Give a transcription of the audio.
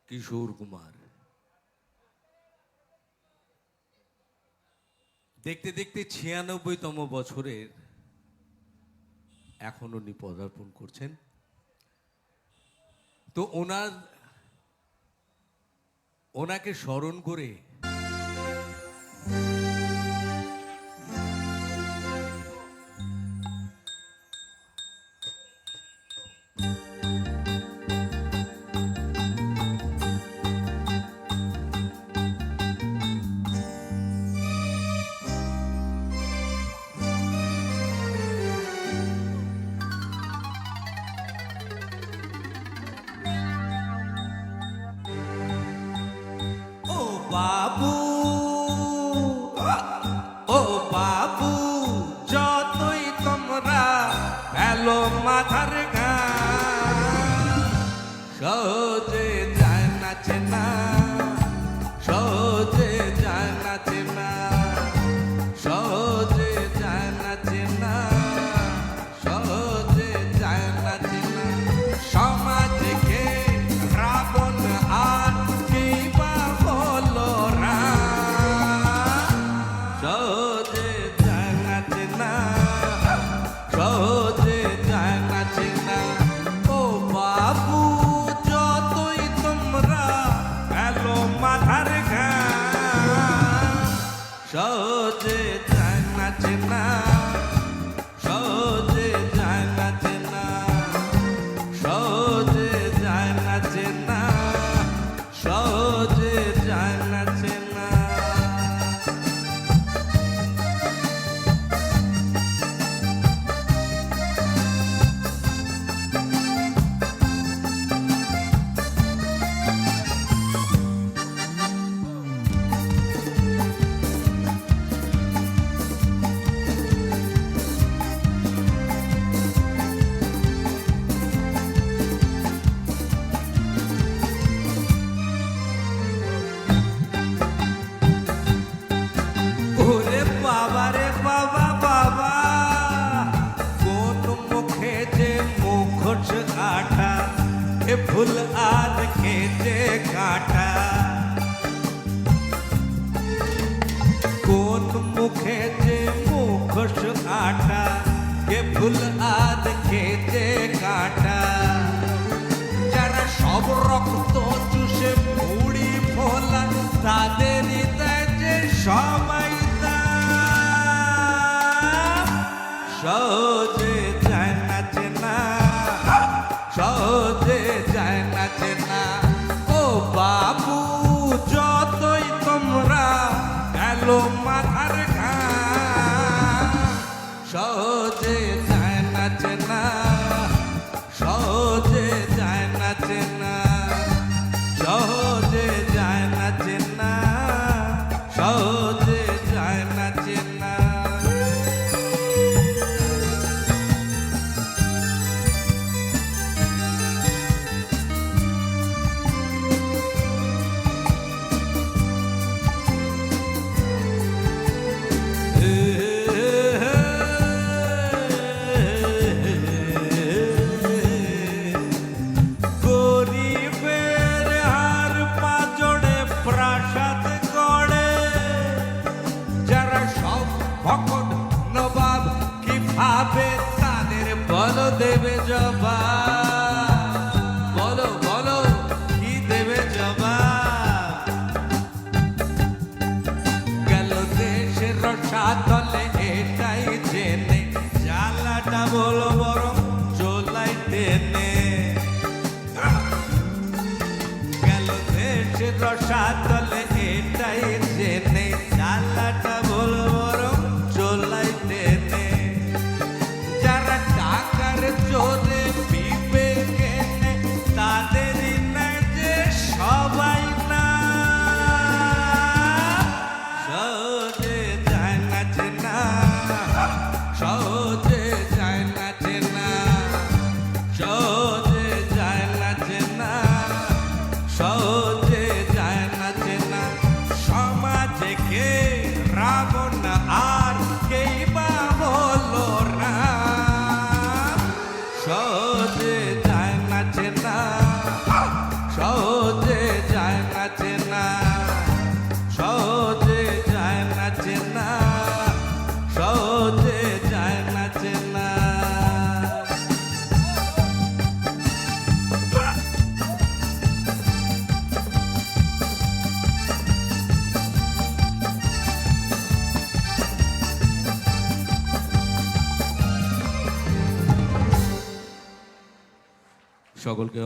কিশোর কুমার। দেখতে দেখতে ৯৬তম বছরের এখন উনি পদার্পণ করছেন। তো ওনাকে স্মরণ করে বাবু ও বাবু যতই তোমরা ফেলো মাথার ঘাম সহজে যায় না চেনা, সহজে যায় না চেনা, সহজে যায় না চেনা, সহজে যায় না চেনা। সমাজকে রাবণ আর কিবা হলো রাম, সহজে যায় না চেনা, সহজে যায় না চেনা। ও বাবু যতই তোমরা ফেলো মাথার ঘাম সহজে যায় না চেনা, সহজে যায় না চেনা, সহজে যায় না চেনা, সহজে যায় না চেনা। ওরে বাবা রে বাবা বাবা, কোন মুখে যে মুখোশ আঠা, এ ফুল আর খেতে কাটা। কোন মুখে যে মুখোশ আঠা, এ ফুল আর খেতে কাটা। যারা সব রক্ত চুষে মুড়ি ফোলা, তাদের হৃদয় যে সবাই সহজে যায় না চেনা, সহজে যায় না চেনা। ও বাবু যতই তোমরা গেলো মাথার ঘাম সহজে যায় না চেনা, সহজে যায় না চেনা, সহজে যায় না চেনা, সহজে যায় না চেনা। গরিবের হার পাজড়ে প্রাসাদ গড়ে, যারা সব ভকট নবাব কি ভাবে তাদের বলো দেবে জবাব, বলো বলো কি দেবে জবাব। গেল দেশের রসাতলে এটাই জেনে, জ্বালাটা বলো বরং চোলাই টেনে। গেল দেশের রসাতলে এটাই জেনে, জ্বালাটা বলো বরং চোলাই টেনে। যারা টাকার জোরে বিবেকে নেয়, তাদের নাই যে সবাই না সহজে যায় না চেনা, সহজে যায় না চেনা, সহজে যায় না চেনা, সহজে যায় না চেনা। সমাজকে রাবণ আর কেই বা হলো রাম, সহজে যায় না চেনা, সহজে সকলকে